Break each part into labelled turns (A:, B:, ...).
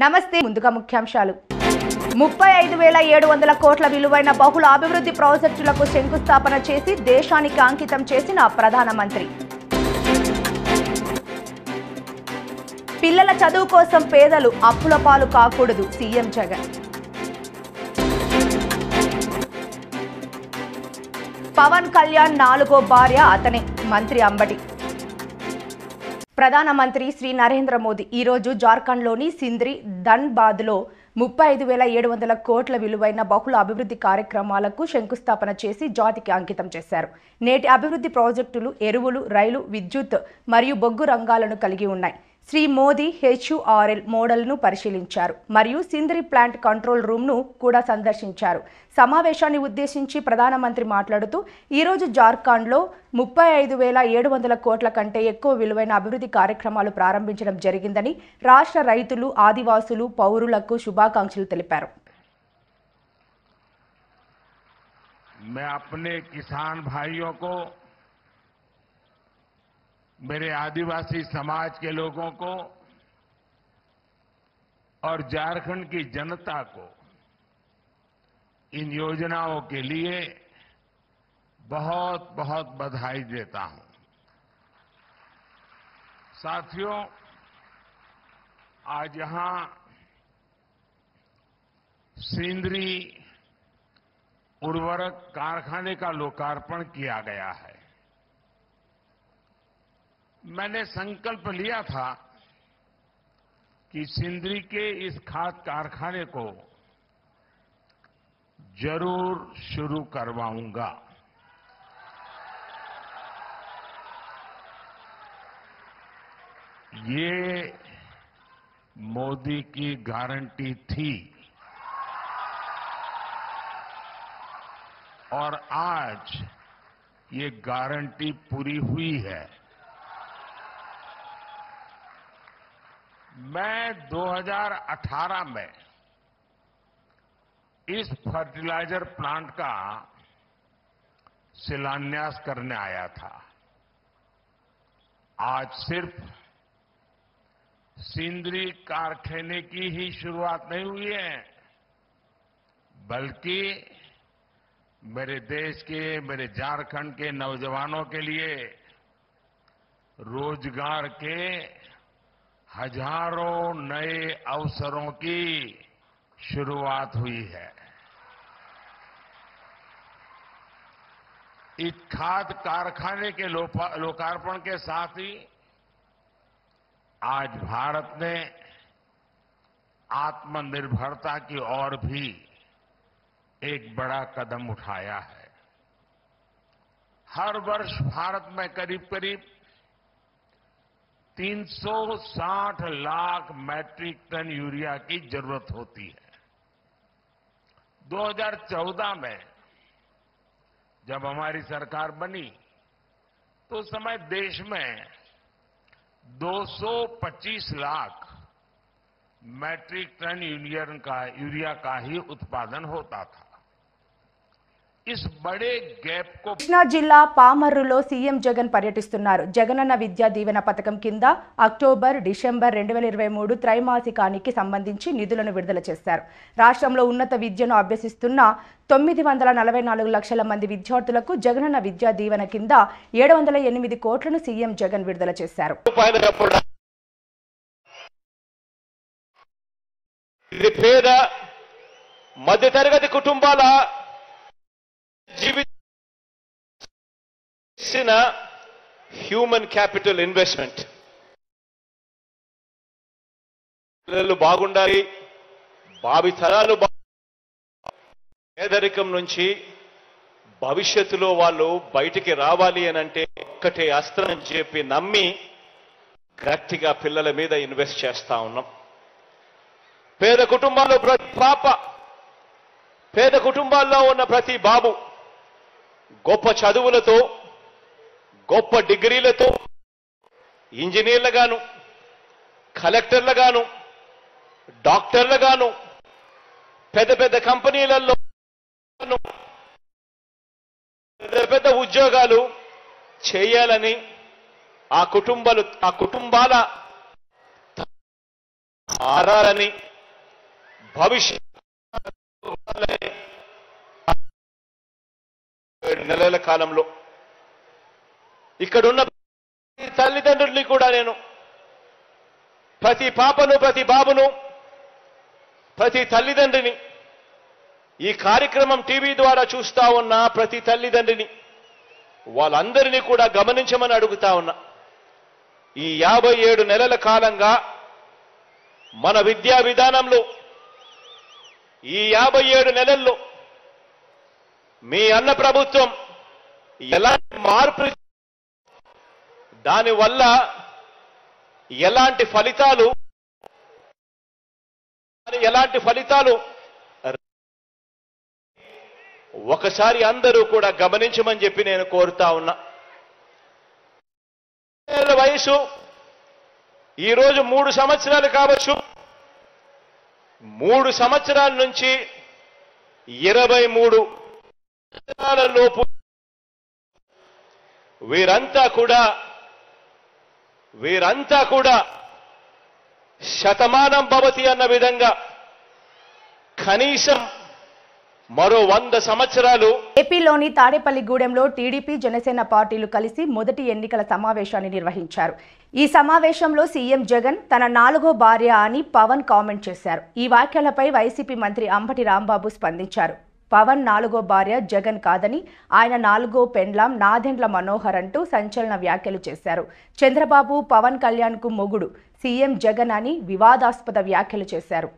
A: నమస్తే ముందుగా ముఖ్యాంశాలు 35,700 కోట్ల విలువైన బహుళ అభివృద్ధి ప్రాజెక్టులకు శంకుస్థాపన చేసి దేశానికి అంకితం చేసిన ప్రధానమంత్రి పిల్లల చదువు కోసం పేదలు అప్పుల పాలు కాకూడదు సీఎం జగన్ పవన్ కళ్యాణ్ నాలుగో భార్య అతనే మంత్రి అంబటి ప్రధానమంత్రి శ్రీ నరేంద్ర మోదీ ఈ రోజు జార్ఖండ్లోని సింద్రి ధన్బాద్లో 35,700 కోట్ల విలువైన బహుళ అభివృద్ధి కార్యక్రమాలకు శంకుస్థాపన చేసి జాతికి అంకితం చేశారు. నేటి అభివృద్ధి ప్రాజెక్టులు ఎరువులు, రైలు, విద్యుత్ మరియు బొగ్గు రంగాలను కలిగి ఉన్నాయి. శ్రీ మోదీ HURL మోడల్ను పరిశీలించారు మరియు సింద్రి ప్లాంట్ కంట్రోల్ రూమ్ను కూడా సందర్శించారు. సమావేశాన్ని ఉద్దేశించి ప్రధానమంత్రి మాట్లాడుతూ ఈరోజు జార్ఖండ్లో 35,700 కోట్ల కంటే ఎక్కువ విలువైన అభివృద్ధి కార్యక్రమాలు ప్రారంభించడం జరిగిందని రాష్ట్ర రైతులు, ఆదివాసులు, పౌరులకు శుభాకాంక్షలు తెలిపారు.
B: मैं अपने किसान भाइयों को, मेरे आदिवासी समाज के लोगों को और झारखंड की जनता को इन योजनाओं के लिए बहुत बहुत बधाई देता हूं। साथियों, आज यहां सिंदरी उर्वरक कारखाने का लोकार्पण किया गया है। मैंने संकल्प लिया था कि सिंदरी के इस खाद कारखाने को जरूर शुरू करवाऊंगा। ये मोदी की गारंटी थी और आज ये गारंटी पूरी हुई है। मैं 2018 में इस फर्टिलाइजर प्लांट का शिलान्यास करने आया था। आज सिर्फ सिंदरी कारखाने की ही शुरुआत नहीं हुई है, बल्कि मेरे देश के, मेरे झारखंड के नौजवानों के लिए रोजगार के हजारों नए अवसरों की शुरुआत हुई है। इस खाद कारखाने के लोकार्पण के साथ ही आज भारत ने आत्मनिर्भरता की ओर भी एक बड़ा कदम उठाया है। हर वर्ष भारत में करीब करीब 360 लाख मैट्रिक टन यूरिया की जरूरत होती है। 2014 में जब हमारी सरकार बनी तो उस समय देश में 225 लाख मैट्रिक टन यूरिया का ही उत्पादन होता था। इस बड़े गैप को
A: కృష్ణా జిల్లా పామర్రులో సీఎం జగన్ పర్యటిస్తున్నారు. జగనన్న విద్యా దీవెన పథకం కింద అక్టోబర్, డిసెంబర్ 2023 త్రైమాసికానికి సంబంధించి నిధులను విడుదల చేశారు. రాష్ట్రంలో ఉన్నత విద్యను అభ్యసిస్తున్న 944 లక్షల మంది విద్యార్థులకు జగనన్న విద్యా దీవెన కింద 708 కోట్లను సీఎం జగన్ విడుదల చేశారు.
C: ఇది పేద మధ్యతరగతి కుటుంబాల జీవించిన హ్యూమన్ క్యాపిటల్ ఇన్వెస్ట్మెంట్. పిల్లలు బాగుండాలి, భావితరాలు పేదరికం నుంచి భవిష్యత్తులో వాళ్ళు బయటికి రావాలి అనంటే ఒక్కటే అస్త్రం అని చెప్పి నమ్మి గట్టిగా పిల్లల మీద ఇన్వెస్ట్ చేస్తా ఉన్నాం. పేద కుటుంబాల్లో ప్రతి పాప, పేద కుటుంబాల్లో ఉన్న ప్రతి బాబు గొప్ప చదువులతో, గొప్ప డిగ్రీలతో ఇంజనీర్లుగాను, కలెక్టర్లుగాను, డాక్టర్లుగాను, పెద్ద పెద్ద కంపెనీలలో పెద్ద పెద్ద ఉద్యోగాలు చేయాలని ఆ కుటుంబాల ఆరాలని భవిష్యత్ నెలల కాలంలో ఇక్కడున్న తల్లిదండ్రుల్ని కూడా నేను ప్రతి పాపను ప్రతి బాబును ప్రతి తల్లిదండ్రిని ఈ కార్యక్రమం టీవీ ద్వారా చూస్తా ఉన్న ప్రతి తల్లిదండ్రిని వాళ్ళందరినీ కూడా గమనించమని అడుగుతా ఉన్నా. ఈ 57 నెలల కాలంగా మన విద్యా విధానంలో ఈ 57 నెలల్లో మీ అన్న ప్రభుత్వం ఎలాంటి మార్పు, దానివల్ల ఎలాంటి ఫలితాలు ఒకసారి అందరూ కూడా గమనించమని చెప్పి నేను కోరుతా ఉన్నా. వయసు ఈరోజు 3 సంవత్సరాలు కావచ్చు, 3 సంవత్సరాల నుంచి 23 సంవత్సరాల లోపు వీరంతా కూడా శతమానం భవతి అన్న విధంగా కనీసం మరో 100 సంవత్సరాలు.
A: ఏపీలోని తాడేపల్లిగూడెంలో టీడీపీ జనసేన పార్టీలు కలిసి మొదటి ఎన్నికల సమావేశాన్ని నిర్వహించారు. ఈ సమావేశంలో సీఎం జగన్ తన 4వ భార్య అని పవన్ కామెంట్ చేశారు. ఈ వ్యాఖ్యలపై వైసీపీ మంత్రి అంబటి రాంబాబు స్పందించారు. పవన్ 4వ భార్య జగన్ కాదని, ఆయన 4వ పెండ్లాం నాదెండ్ల మనోహర్ అంటూ సంచలన వ్యాఖ్యలు చేశారు. చంద్రబాబు పవన్ కళ్యాణ్ కు మొగుడు సీఎం జగన్ అని వివాదాస్పద వ్యాఖ్యలు చేశారు.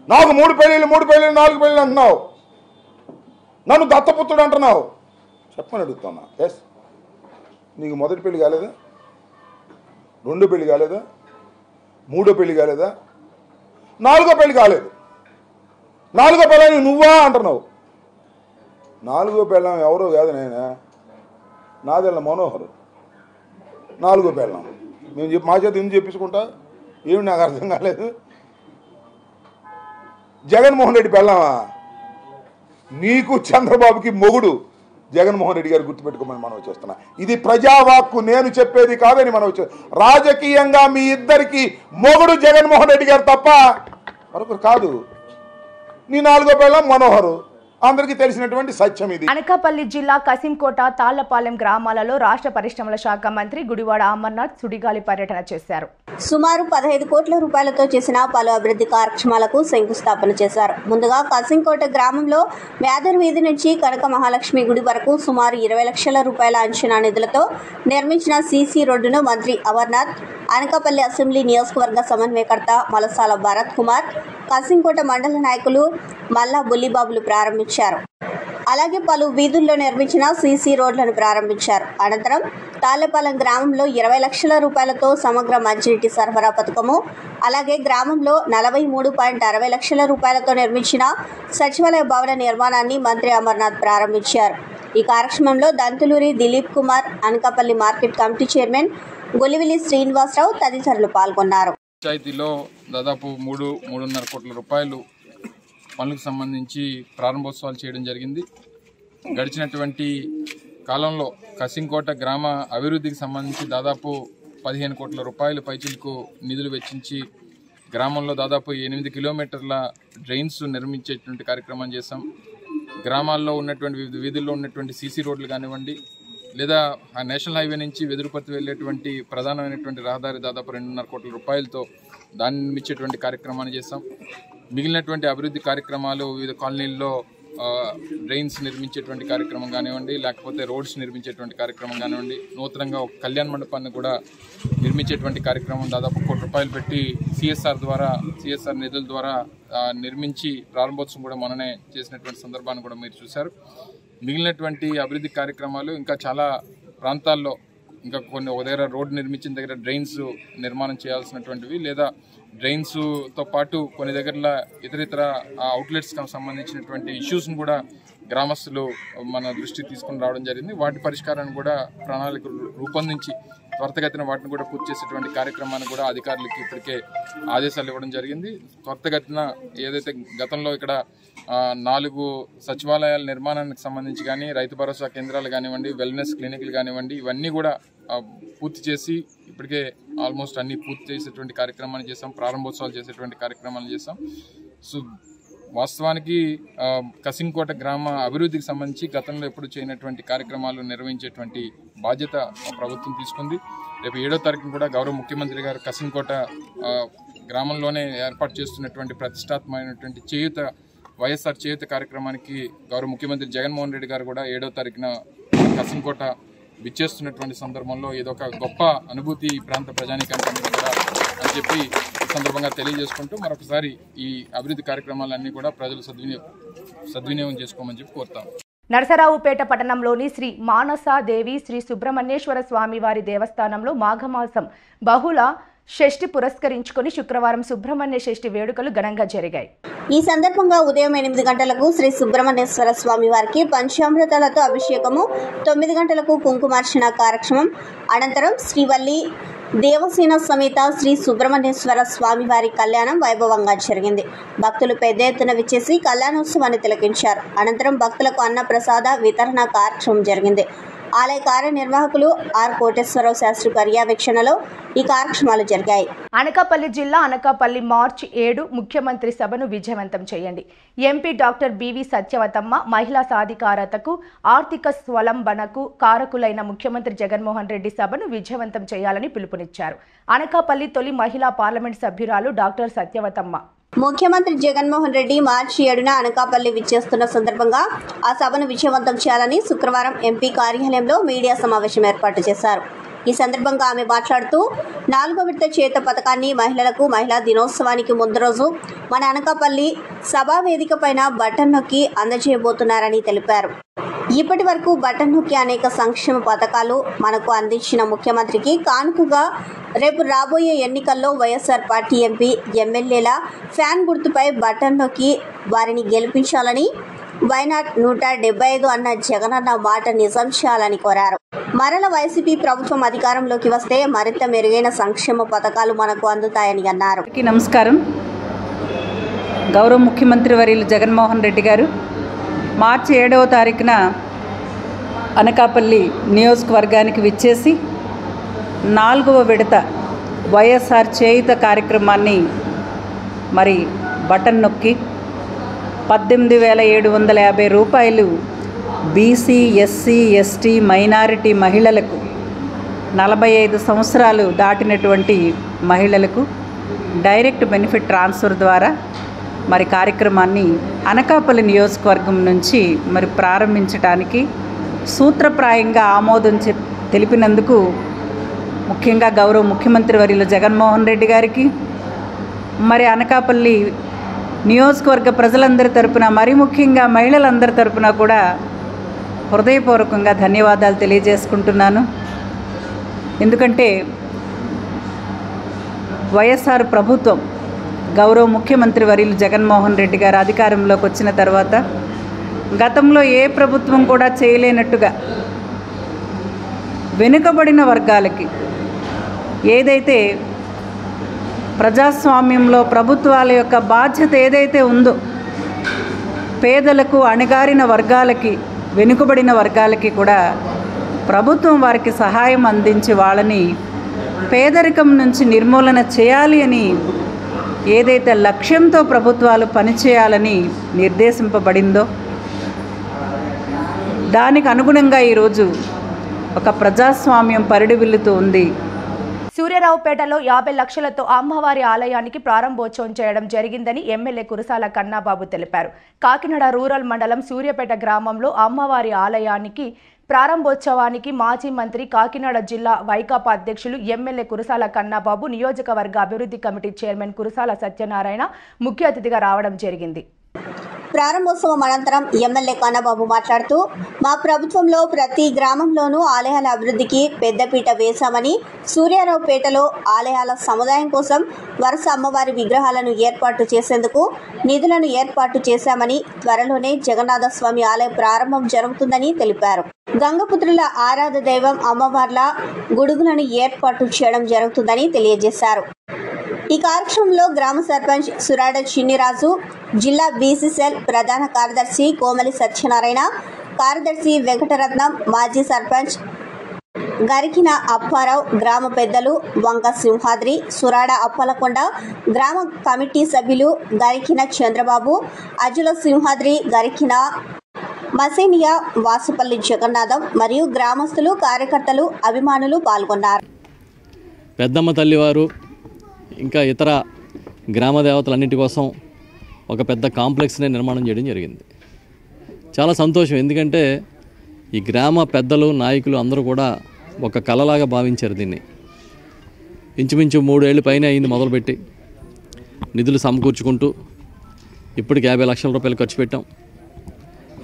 D: నాకు 3 పెళ్లిళ్ళు 4 పెళ్లిళ్ళు అంటున్నావు, నన్ను దత్తపుత్రుడు అంటున్నావు, చెప్పని అడుగుతున్నా. ఎస్, నీకు మొదటి పెళ్లి కాలేదా? 2వ పెళ్లి కాలేదా? 3వ పెళ్లి కాలేదా? 4వ పెళ్లి కాలేదు. 4వ పెళ్ళాన్ని నువ్వా అంటున్నావు. 4వ పెళ్ళాం ఎవరో కాదు, నేనే నాదెళ్ళ మనోహర్ 4వ పెళ్ళాం. మేము మా చేత ఎందుకు చెప్పించుకుంటా? ఏమి నాకు అర్థం కాలేదు. జగన్మోహన్ రెడ్డి పెళ్ళామా? నీకు చంద్రబాబుకి మొగుడు జగన్మోహన్ రెడ్డి గారు గుర్తుపెట్టుకోమని మనం వచ్చేస్తున్నా. ఇది ప్రజావాక్కు, నేను చెప్పేది కాదని మనం వచ్చే. రాజకీయంగా మీ ఇద్దరికి మొగుడు జగన్మోహన్ రెడ్డి గారు తప్ప మరొకరు కాదు. నీ 4వ పెళ్ళాం మనోహరు, అందరికీ తెలిసినటువంటి సత్యం ఇది.
A: అనకాపల్లి జిల్లా కసింకోట తాళ్లపాలెం గ్రామాలలో రాష్ట్ర పరిశ్రమల శాఖ మంత్రి గుడివాడ అమర్నాథ్ సుడిగాలి పర్యటన చేశారు.
E: సుమారు 15 కోట్ల రూపాయలతో చేసిన పలు అభివృద్ధి కార్యక్రమాలకు శంకుస్థాపన చేశారు. ముందుగా కసింకోట గ్రామంలో వ్యాధర్ వీధి నుంచి కనక మహాలక్ష్మి గుడి వరకు సుమారు 20 లక్షల రూపాయల అంచనా నిధులతో నిర్మించిన సీసీ రోడ్డును మంత్రి అమర్నాథ్, అనకాపల్లి అసెంబ్లీ నియోజకవర్గ సమన్వయకర్త మలసాల భరత్ కుమార్, కసింకోట మండల నాయకులు మల్లా బుల్లిబాబులు ప్రారంభించారు. అలాగే పలు వీధుల్లో నిర్మించిన సీసీ రోడ్లను ప్రారంభించారు. అనంతరం తాళ్లపాలెం గ్రామంలో 20 లక్షల రూపాయలతో సమగ్ర మంచినీటి సరఫరా పథకము, అలాగే గ్రామంలో 43.60 లక్షల రూపాయలతో నిర్మించిన సచివాలయ భవన నిర్మాణాన్ని మంత్రి అమర్నాథ్ ప్రారంభించారు. ఈ కార్యక్రమంలో Dantuluri Dilip Kumar, Anakapalli market committee chairman Golivili Srinivasarao తదితరులు పాల్గొన్నారు.
F: పంచాయతీలో దాదాపు 3.5 కోట్ల రూపాయలు పనులకు సంబంధించి ప్రారంభోత్సవాలు చేయడం జరిగింది. గడిచినటువంటి కాలంలో కసింకోట గ్రామ అభివృద్ధికి సంబంధించి దాదాపు 15 కోట్ల రూపాయలు పైచిలకు నిధులు వెచ్చించి గ్రామంలో దాదాపు 8 కిలోమీటర్ల డ్రైన్స్ నిర్మించేటువంటి కార్యక్రమం చేశాం. గ్రామాల్లో ఉన్నటువంటి వివిధ వీధుల్లో ఉన్నటువంటి సీసీ రోడ్లు కానివ్వండి, లేదా ఆ నేషనల్ హైవే నుంచి వెదురుపత్తి వెళ్ళేటువంటి ప్రధానమైనటువంటి రహదారి దాదాపు 2.5 కోట్ల రూపాయలతో దాన్ని నిర్మించేటువంటి కార్యక్రమాన్ని చేస్తాం. మిగిలినటువంటి అభివృద్ధి కార్యక్రమాలు వివిధ కాలనీల్లో డ్రైన్స్ నిర్మించేటువంటి కార్యక్రమం కానివ్వండి, లేకపోతే రోడ్స్ నిర్మించేటువంటి కార్యక్రమం కానివ్వండి, నూతనంగా ఒక కళ్యాణ మండపాన్ని కూడా నిర్మించేటువంటి కార్యక్రమం దాదాపు 1 కోటి రూపాయలు పెట్టి సిఎస్ఆర్ నిధుల ద్వారా నిర్మించి ప్రారంభోత్సవం కూడా మననే చేసినటువంటి సందర్భాన్ని కూడా మీరు చూశారు. మిగిలినటువంటి అభివృద్ధి కార్యక్రమాలు ఇంకా చాలా ప్రాంతాల్లో ఇంకా కొన్ని ఒక దగ్గర రోడ్డు నిర్మించిన దగ్గర డ్రైన్స్ నిర్మాణం చేయాల్సినటువంటివి, లేదా డ్రైన్స్తో పాటు కొన్ని దగ్గర ఇతర అవుట్లెట్స్కి సంబంధించినటువంటి ఇష్యూస్ను కూడా గ్రామస్తులు మన దృష్టికి తీసుకుని రావడం జరిగింది. వాటి పరిష్కారాన్ని కూడా ప్రణాళిక రూపొందించి త్వరితగతిన వాటిని కూడా పూర్తి చేసేటువంటి కార్యక్రమాన్ని కూడా అధికారులకి ఇప్పటికే ఆదేశాలు ఇవ్వడం జరిగింది. త్వరితగతిన ఏదైతే గతంలో ఇక్కడ 4 సచివాలయాల నిర్మాణానికి సంబంధించి కానీ, రైతు భరోసా కేంద్రాలు కానివ్వండి, వెల్నెస్ క్లినిక్లు కానివ్వండి, ఇవన్నీ కూడా పూర్తి చేసి ఇప్పటికే ఆల్మోస్ట్ అన్ని పూర్తి చేసేటువంటి కార్యక్రమాన్ని చేసాం. ప్రారంభోత్సవాలు చేసేటువంటి కార్యక్రమాలు చేసాం. సో వాస్తవానికి కసింకోట గ్రామ అభివృద్ధికి సంబంధించి గతంలో ఎప్పుడు చేయనటువంటి కార్యక్రమాలు నిర్వహించేటువంటి బాధ్యత ప్రభుత్వం తీసుకుంది. రేపు 7వ తారీఖున కూడా గౌరవ ముఖ్యమంత్రి గారు కసింకోట గ్రామంలోనే ఏర్పాటు చేస్తున్నటువంటి ప్రతిష్టాత్మకమైనటువంటి చేయూత వైఎస్ఆర్ చేయూత కార్యక్రమానికి గౌరవ ముఖ్యమంత్రి జగన్మోహన్ రెడ్డి గారు కూడా 7వ తారీఖున కసింకోట విచ్చేస్తున్నటువంటి సందర్భంలో ఇదొక గొప్ప అనుభూతి ఈ ప్రాంత ప్రజానీకానికి కూడా అని చెప్పి ఈ సందర్భంగా తెలియజేసుకుంటూ మరొకసారి ఈ అభివృద్ధి కార్యక్రమాలన్నీ కూడా ప్రజలు సద్వినియోగం చేసుకోమని చెప్పి కోరుతాం.
A: నరసరావుపేట పట్టణంలోని శ్రీ మానసాదేవి శ్రీ సుబ్రహ్మణ్యేశ్వర స్వామి వారి దేవస్థానంలో మాఘమాసం బహుళ షష్ఠి పురస్కరించుకుని శుక్రవారం సుబ్రహ్మణ్య షష్ఠి వేడుకలు ఘనంగా జరిగాయి.
E: ఈ సందర్భంగా ఉదయం 8 గంటలకు శ్రీ సుబ్రహ్మణ్యేశ్వర స్వామి వారికి పంచామృతాలతో అభిషేకము, 9 గంటలకు కుంకుమార్చన కార్యక్రమం, అనంతరం శ్రీవల్లి దేవసేన సమేత శ్రీ సుబ్రహ్మణ్యేశ్వర స్వామి వారి కళ్యాణం వైభవంగా జరిగింది. భక్తులు పెద్ద ఎత్తున విచ్చేసి కళ్యాణోత్సవాన్ని తిలకించారు. అనంతరం భక్తులకు అన్న ప్రసాద వితరణ కార్యక్రమం జరిగింది. ఆలయ కార్యనిర్వాహకులు ఆర్ కోటేశ్వరరావు శాస్త్రి పర్యవేక్షణలో ఈ కార్యక్రమాలు జరిగాయి.
A: అనకాపల్లి జిల్లా అనకాపల్లి మార్చి 7 ముఖ్యమంత్రి సభను విజయవంతం చేయండి. ఎంపీ డాక్టర్ బివి సత్యవతమ్మ మహిళా సాధికారతకు ఆర్థిక స్వలంబనకు కారకులైన ముఖ్యమంత్రి జగన్మోహన్ రెడ్డి సభను విజయవంతం చేయాలని పిలుపునిచ్చారు. అనకాపల్లి తొలి మహిళా పార్లమెంట్ సభ్యురాలు డాక్టర్ సత్యవతమ్మ
E: ముఖ్యమంత్రి జగన్మోహన్ రెడ్డి మార్చి 7న అనకాపల్లి విచ్చేస్తున్న సందర్భంగా ఆ సభను విజయవంతం చేయాలని శుక్రవారం ఎంపీ కార్యాలయంలో మీడియా సమావేశం ఏర్పాటు చేశారు. ఈ సందర్భంగా ఆమె మాట్లాడుతూ 4వ విడత చేత పథకాన్ని మహిళలకు మహిళా దినోత్సవానికి ముందు రోజు మన అనకాపల్లి సభా వేదిక పైన బటన్ నొక్కి అందజేయబోతున్నారని తెలిపారు. ఇప్పటి వరకు బటన్ నొక్కి అనేక సంక్షేమ పథకాలు మనకు అందించిన ముఖ్యమంత్రికి కానుకగా రేపు రాబోయే ఎన్నికల్లో వైఎస్ఆర్ పార్టీ ఎంపీ ఎమ్మెల్యేల ఫ్యాన్ గుర్తుపై బటన్ నొక్కి వారిని గెలిపించాలని, వైనాట్ 175 అన్న జగనన్న మాట నిజం చేయాలని కోరారు. మరల వైసీపీ ప్రభుత్వం అధికారంలోకి వస్తే మరింత మెరుగైన సంక్షేమ పథకాలు మనకు అందుతాయని అన్నారు.
G: నమస్కారం. గౌరవ ముఖ్యమంత్రి వర్యులు జగన్మోహన్ రెడ్డి గారు మార్చి 7వ తారీఖున అనకాపల్లి నియోజకవర్గానికి విచ్చేసి 4వ విడత వైఎస్ఆర్ చేయూత కార్యక్రమాన్ని మరి బటన్ నొక్కి 18,750 రూపాయలు బీసీ, ఎస్సీ, ఎస్టీ, మైనారిటీ మహిళలకు, 45 సంవత్సరాలు దాటినటువంటి మహిళలకు డైరెక్ట్ బెనిఫిట్ ట్రాన్స్ఫర్ ద్వారా మరి కార్యక్రమాన్ని అనకాపల్లి నియోజకవర్గం నుంచి మరి ప్రారంభించడానికి సూత్రప్రాయంగా ఆమోదం తెలిపినందుకు ముఖ్యంగా గౌరవ ముఖ్యమంత్రి వర్యులు జగన్మోహన్ రెడ్డి గారికి, మరి అనకాపల్లి నియోజకవర్గ ప్రజలందరి తరపున, మరి ముఖ్యంగా మహిళలందరి తరపున కూడా హృదయపూర్వకంగా ధన్యవాదాలు తెలియజేసుకుంటున్నాను. ఎందుకంటే వైఎస్ఆర్ ప్రభుత్వం గౌరవ ముఖ్యమంత్రి వర్యులు జగన్మోహన్ రెడ్డి గారు అధికారంలోకి వచ్చిన తర్వాత గతంలో ఏ ప్రభుత్వం కూడా చేయలేనట్టుగా వెనుకబడిన వర్గాలకి ఏదైతే ప్రజాస్వామ్యంలో ప్రభుత్వాల యొక్క బాధ్యత ఏదైతే ఉందో పేదలకు, అణగారిన వర్గాలకి, వెనుకబడిన వర్గాలకి కూడా ప్రభుత్వం వారికి సహాయం అందించి వాళ్ళని పేదరికం నుంచి నిర్మూలన చేయాలి అని ఏదైతే లక్ష్యంతో ప్రభుత్వాలు పనిచేయాలని నిర్దేశింపబడిందో దానికి అనుగుణంగా ఈరోజు ఒక ప్రజాస్వామ్యం పరిడివిల్లుతూ ఉంది.
A: సూర్యారావుపేటలో 50 లక్షలతో అమ్మవారి ఆలయానికి ప్రారంభోత్సవం చేయడం జరిగిందని ఎమ్మెల్యే కురసాల కన్నాబాబు తెలిపారు. కాకినాడ రూరల్ మండలం సూర్యాపేట గ్రామంలో అమ్మవారి ఆలయానికి ప్రారంభోత్సవానికి మాజీ మంత్రి, కాకినాడ జిల్లా వైకాపా అధ్యక్షులు ఎమ్మెల్యే కురసాల కన్నాబాబు, నియోజకవర్గ అభివృద్ధి కమిటీ చైర్మన్ కురసాల సత్యనారాయణ ముఖ్య అతిథిగా రావడం జరిగింది.
E: ప్రారంభోత్సవం అనంతరం ఎమ్మెల్యే కన్నబాబు మాట్లాడుతూ, మా ప్రభుత్వంలో ప్రతి గ్రామంలోనూ ఆలయాల అభివృద్ధికి పెద్దపీట వేశామని, సూర్యారావుపేటలో ఆలయాల సముదాయం కోసం వరుస అమ్మవారి విగ్రహాలను ఏర్పాటు చేసేందుకు నిధులను ఏర్పాటు చేశామని, త్వరలోనే జగన్నాథ స్వామి ఆలయ ప్రారంభం జరుగుతుందని తెలిపారు. గంగపుత్రుల ఆరాధ దైవం అమ్మవార్ల గుడుగులను ఏర్పాటు చేయడం జరుగుతుందని తెలియజేశారు. ఈ కార్యక్రమంలో గ్రామ సర్పంచ్ సురాడ చిన్నిరాజు, జిల్లా బీసీసీఎల్ ప్రధాన కార్యదర్శి కోమలి సత్యనారాయణ, కార్యదర్శి వెంకటరత్నం, మాజీ సర్పంచ్ గరికిన అప్పారావు గ్రామ పెద్దలు వంక సింహాద్రి, సురాడ అప్పలకొండ గ్రామ కమిటీ సభ్యులు గరికిన చంద్రబాబు, అజుల సింహాద్రి, గరికిన మసేనియా, వాసుపల్లి జగన్నాథం మరియు గ్రామస్తులు, కార్యకర్తలు, అభిమానులు పాల్గొన్నారు.
H: పెద్దమ్మ తల్లివారు ఇంకా ఇతర గ్రామ దేవతలన్నిటి కోసం ఒక పెద్ద కాంప్లెక్స్ని నిర్మాణం చేయడం జరిగింది. చాలా సంతోషం, ఎందుకంటే ఈ గ్రామ పెద్దలు, నాయకులు అందరూ కూడా ఒక కళలాగా భావించారు దీన్ని. ఇంచుమించు 3 ఏళ్ళు పైన అయింది మొదలుపెట్టి, నిధులు సమకూర్చుకుంటూ ఇప్పటికి 50 లక్షల రూపాయలు ఖర్చు పెట్టాం.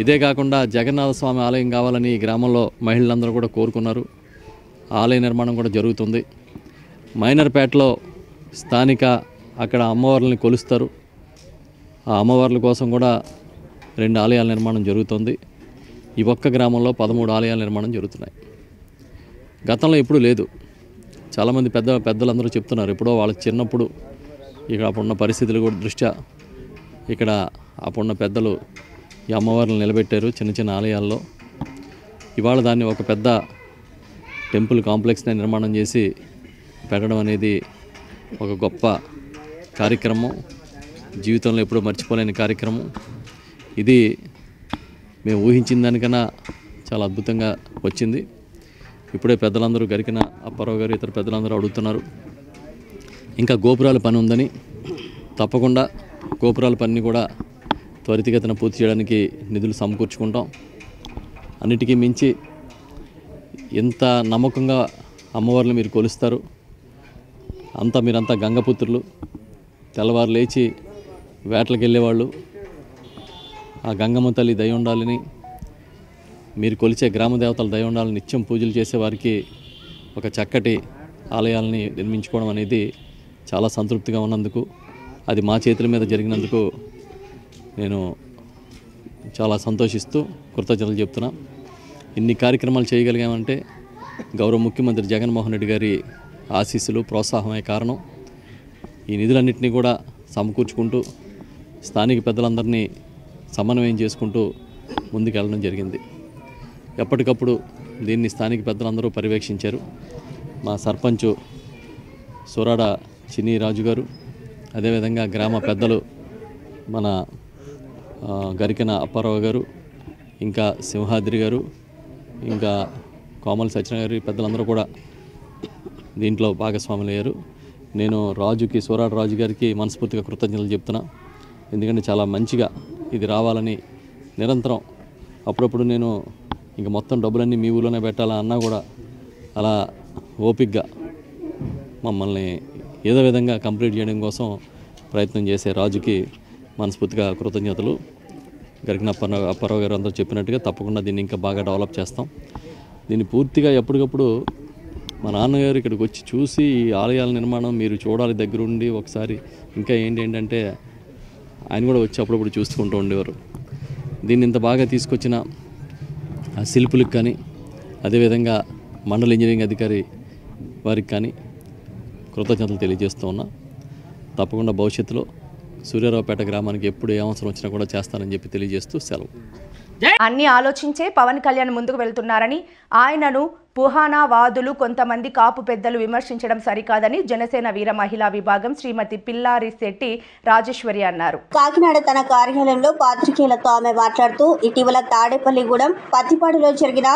H: ఇదే కాకుండా జగన్నాథ స్వామి ఆలయం కావాలని ఈ గ్రామంలో మహిళలందరూ కూడా కోరుకున్నారు. ఆలయ నిర్మాణం కూడా జరుగుతుంది. మైనర్పేటలో స్థానిక అక్కడ అమ్మవార్లని కొలుస్తారు. ఆ అమ్మవార్ల కోసం కూడా 2 ఆలయాల నిర్మాణం జరుగుతుంది. ఈ ఒక్క గ్రామంలో 13 ఆలయాల నిర్మాణం జరుగుతున్నాయి. గతంలో ఎప్పుడూ లేదు. చాలామంది పెద్దలందరూ చెప్తున్నారు, ఎప్పుడో వాళ్ళ చిన్నప్పుడు ఇక్కడ అప్పుడున్న పరిస్థితులు కూడా దృష్ట్యా ఇక్కడ అప్పుడున్న పెద్దలు ఈ అమ్మవారిని నిలబెట్టారు చిన్న చిన్న ఆలయాల్లో. ఇవాళ దాన్ని ఒక పెద్ద టెంపుల్ కాంప్లెక్స్ని నిర్మాణం చేసి పెట్టడం అనేది ఒక గొప్ప కార్యక్రమం, జీవితంలో ఎప్పుడూ మర్చిపోలేని కార్యక్రమం. ఇది మేము ఊహించిన దానికన్నా చాలా అద్భుతంగా వచ్చింది. ఇప్పుడే పెద్దలందరూ గరికిన అప్పారావు గారు ఇతర పెద్దలందరూ అడుగుతున్నారు ఇంకా గోపురాల పని ఉందని. తప్పకుండా గోపురాల పని కూడా త్వరితగతిన పూర్తి చేయడానికి నిధులు సమకూర్చుకుంటాం. అన్నిటికీ మించి ఎంత నమ్మకంగా అమ్మవారిని మీరు కొలుస్తారు, మీరంతా గంగపుత్రులు. తెల్లవారు లేచి వేటలకు వెళ్ళేవాళ్ళు. ఆ గంగమ్మ తల్లి దయ ఉండాలని, మీరు కొలిచే గ్రామ దేవతల దయ ఉండాలని నిత్యం పూజలు చేసేవారికి ఒక చక్కటి ఆలయాలని నిర్మించుకోవడం అనేది చాలా సంతృప్తిగా ఉన్నందుకు, అది మా చేతుల మీద జరిగినందుకు నేను చాలా సంతోషిస్తూ కృతజ్ఞతలు చెప్తున్నా. ఇన్ని కార్యక్రమాలు చేయగలిగామంటే గౌరవ ముఖ్యమంత్రి జగన్మోహన్ రెడ్డి గారి ఆశీస్సులు, ప్రోత్సాహమే కారణం. ఈ నిధులన్నింటినీ కూడా సమకూర్చుకుంటూ స్థానిక పెద్దలందరినీ సమన్వయం చేసుకుంటూ ముందుకెళ్ళడం జరిగింది. ఎప్పటికప్పుడు దీన్ని స్థానిక పెద్దలందరూ పర్యవేక్షించారు. మా సర్పంచు సురాడ చిన్ని రాజు గారు, అదేవిధంగా గ్రామ పెద్దలు మన గరికిన అప్పారావు గారు, ఇంకా సింహాద్రి గారు, ఇంకా కోమల సత్యనారాయణ గారి పెద్దలందరూ కూడా దీంట్లో భాగస్వాములు అయ్యారు. నేను సురాడ రాజు గారికి మనస్ఫూర్తిగా కృతజ్ఞతలు చెప్తున్నా. ఎందుకంటే చాలా మంచిగా ఇది రావాలని నిరంతరం అప్పుడప్పుడు నేను ఇంక మొత్తం డబ్బులన్నీ మీ ఊళ్ళోనే పెట్టాలా అన్నా కూడా అలా ఓపికగా మమ్మల్ని ఏదో విధంగా కంప్లీట్ చేయడం కోసం ప్రయత్నం చేసే రాజుకి మనస్ఫూర్తిగా కృతజ్ఞతలు. గరికిన అప్పారావు గారు అందరూ చెప్పినట్టుగా తప్పకుండా దీన్ని ఇంకా బాగా డెవలప్ చేస్తాం. దీన్ని పూర్తిగా ఎప్పటికప్పుడు మా నాన్నగారు ఇక్కడికి వచ్చి చూసి ఈ ఆలయాల నిర్మాణం మీరు చూడాలి దగ్గరుండి ఒకసారి. ఇంకా ఏంటంటే ఆయన కూడా వచ్చి అప్పుడప్పుడు చూసుకుంటూ ఉండేవారు. దీన్ని ఇంత బాగా తీసుకొచ్చిన ఆ శిల్పులకు కానీ, అదేవిధంగా మండల ఇంజనీరింగ్ అధికారి వారికి కానీ కృతజ్ఞతలు తెలియజేస్తూ ఉన్నా. తప్పకుండా భవిష్యత్తులో సూర్యారావుపేట గ్రామానికి ఎప్పుడు ఏ అవసరం వచ్చినా కూడా చేస్తానని చెప్పి తెలియజేస్తూ సెలవు.
A: అన్ని ఆలోచించే పవన్ కళ్యాణ్ ముందుకు వెళ్తున్నారని, ఆయనను పుహానావాదులు కొంతమంది కాపు పెద్దలు విమర్శించడం సరికాదని జనసేన వీర మహిళా విభాగం శ్రీమతి పిల్లారి శెట్టి రాజేశ్వరి అన్నారు.
E: కాకినాడ తన కార్యాలయంలో పాత్రికేయులతో ఆమె మాట్లాడుతూ, ఇటీవల తాడేపల్లిగూడెం పత్తిపాడులో జరిగిన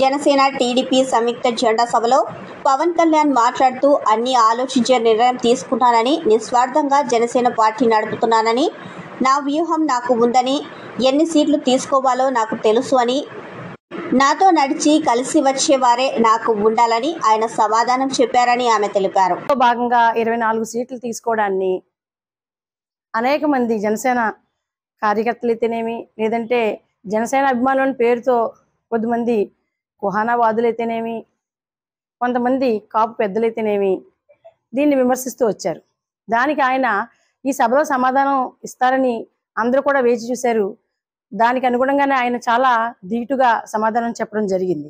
E: జనసేన టీడీపీ సంయుక్త జెండా సభలో పవన్ కళ్యాణ్ మాట్లాడుతూ అన్ని ఆలోచించే నిర్ణయం తీసుకున్నానని, నిస్వార్థంగా జనసేన పార్టీ నడుపుతున్నానని, నా వ్యూహం నాకు ఉందని, ఎన్ని సీట్లు తీసుకోవాలో నాకు తెలుసు అని, నాతో నడిచి కలిసి వచ్చేవారే నాకు ఉండాలని ఆయన సమాధానం చెప్పారని ఆమె తెలిపారు.
I: భాగంగా 24 సీట్లు తీసుకోవడాన్ని అనేక మంది జనసేన కార్యకర్తలు అయితేనేమి, లేదంటే జనసేన అభిమానుల పేరుతో కొద్దిమంది కుహానావాదులు అయితేనేమి, కొంతమంది కాపు పెద్దలైతేనేమి దీన్ని విమర్శిస్తూ వచ్చారు. దానికి ఆయన ఈ సభలో సమాధానం ఇస్తారని అందరూ కూడా వేచి చూశారు. దానికి అనుగుణంగానే ఆయన చాలా ధీటుగా సమాధానం చెప్పడం జరిగింది.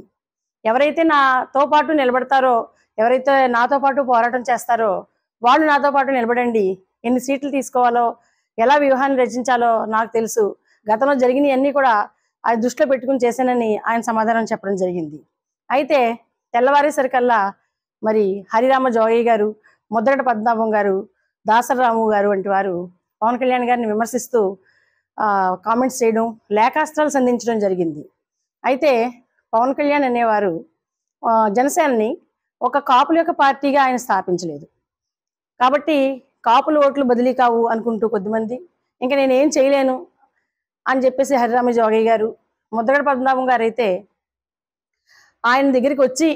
I: ఎవరైతే నాతో పాటు నిలబడతారో, ఎవరైతే నాతో పాటు పోరాటం చేస్తారో వాళ్ళు నాతో పాటు నిలబడండి. ఎన్ని సీట్లు తీసుకోవాలో, ఎలా వ్యూహాన్ని రచించాలో నాకు తెలుసు. గతంలో జరిగినవన్నీ కూడా ఆయన దృష్టిలో పెట్టుకుని చేశానని ఆయన సమాధానం చెప్పడం జరిగింది. అయితే తెల్లవారేసరికల్లా మరి హరిరామ జోగయ్య గారు, ముద్రగడ పద్మనాభం గారు, దాసరాము గారు వంటి వారు పవన్ కళ్యాణ్ గారిని విమర్శిస్తూ కామెంట్స్ చేయడం, లేఖాస్త్రాలు సంధించడం జరిగింది. అయితే పవన్ కళ్యాణ్ అనేవారు జనసేనని ఒక కాపుల యొక్క పార్టీగా ఆయన స్థాపించలేదు. కాబట్టి కాపుల ఓట్లు బదిలీ కావు అనుకుంటూ కొద్దిమంది ఇంకా నేనేం చేయలేను అని చెప్పేసి హరిరామ జోగయ్య గారు, ముద్రగడ పద్మనాభం గారు అయితే ఆయన దగ్గరికి వచ్చి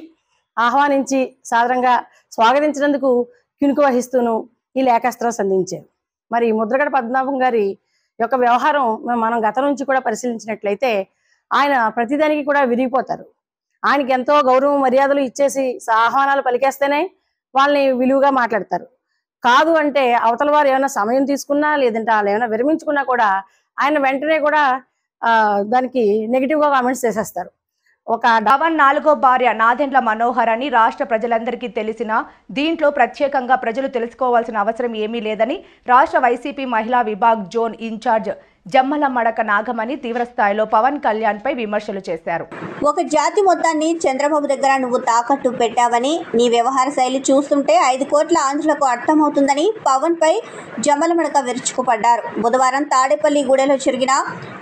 I: ఆహ్వానించి సాదరంగా స్వాగతించినందుకు కినుకు వహిస్తూను ఈ లేఖాస్త్రాలు సంధించారు. మరి ముద్రగడ పద్మనాభం గారి యొక్క వ్యవహారం మనం గతం నుంచి కూడా పరిశీలించినట్లయితే ఆయన ప్రతిదానికి కూడా విరిగిపోతారు. ఆయనకి ఎంతో గౌరవం మర్యాదలు ఇచ్చేసి ఆహ్వానాలు పలికేస్తేనే వాళ్ళని విలువగా మాట్లాడతారు. కాదు అంటే అవతల వారు ఏమైనా సమయం తీసుకున్నా లేదంటే వాళ్ళు ఏమైనా విరమించుకున్నా కూడా ఆయన వెంటనే కూడా దానికి నెగిటివ్గా కామెంట్స్ చేసేస్తారు.
A: పవన్ 4వ భార్య నాదెండ్ల మనోహర్ అని రాష్ట్ర ప్రజలందరికీ తెలిసినా దీంట్లో ప్రత్యేకంగా ప్రజలు తెలుసుకోవాల్సిన అవసరం ఏమీ లేదని రాష్ట్ర వైసీపీ మహిళా విభాగ్ జోన్ ఇన్ఛార్జ్ జమ్మల మడక నాగమణి తీవ్రస్థాయిలో పవన్ కళ్యాణ్ పై విమర్శలు చేశారు.
E: ఒక జాతి మొత్తాన్ని చంద్రబాబు దగ్గర నువ్వు తాకట్టు పెట్టావని, నీ వ్యవహార శైలి చూస్తుంటే 5 కోట్ల ఆంధ్రులకు అర్థమవుతుందని పవన్ పై జమ్మల మడక విరుచుకుపడ్డారు. బుధవారం తాడేపల్లిగూడెలో జరిగిన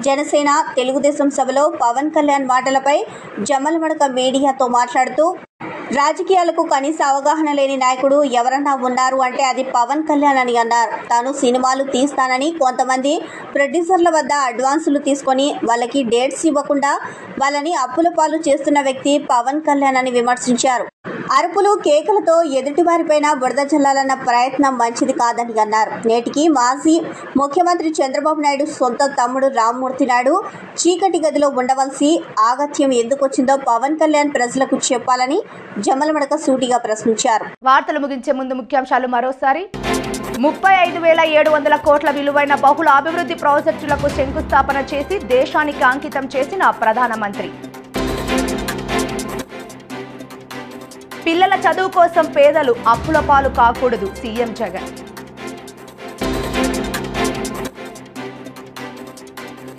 E: జనసేన తెలుగుదేశం సభలో పవన్ కళ్యాణ్ మాటలపై జమ్మల మడక మీడియాతో మాట్లాడుతూ, రాజకీయాలకు కనీస అవగాహన లేని నాయకుడు ఎవరన్నా ఉన్నారు అంటే అది పవన్ కళ్యాణ్ అని అన్నారు. తాను సినిమాలు తీస్తానని కొంతమంది ప్రొడ్యూసర్ల వద్ద అడ్వాన్సులు తీసుకొని వాళ్ళకి డేట్స్ ఇవ్వకుండా వాళ్ళని అప్పుల పాలు చేస్తున్న వ్యక్తి పవన్ కళ్యాణ్ అని విమర్శించారు. అరుపులు కేకలతో ఎదుటివారిపైన బురద జల్లాలన్న ప్రయత్నం మంచిది కాదని అన్నారు. నేటికి మాజీ ముఖ్యమంత్రి చంద్రబాబు నాయుడు సొంత తమ్ముడు రామ్మూర్తి నాయుడు చీకటి గదిలో ఉండవలసి ఆగత్యం ఎందుకొచ్చిందో పవన్ కళ్యాణ్ ప్రజలకు చెప్పాలని జమ్మల మడక సూటిగా ప్రశ్నించారు.
A: వార్తలు ముగించే ముందు ముఖ్యాంశాలు మరోసారి. 35,700 కోట్ల విలువైన బహుళ అభివృద్ధి ప్రాజెక్టులకు శంకుస్థాపన చేసి దేశానికి అంకితం చేసిన ప్రధానమంత్రి. పిల్లల చదువు కోసం పేదలు అప్పుల పాలు కాకూడదు సీఎం జగన్.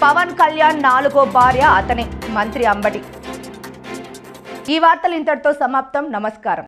A: పవన్ కళ్యాణ్ 4వ భార్య అతనే మంత్రి అంబటి. ఈ వార్తలు ఇంతటితో సమాప్తం. నమస్కారం.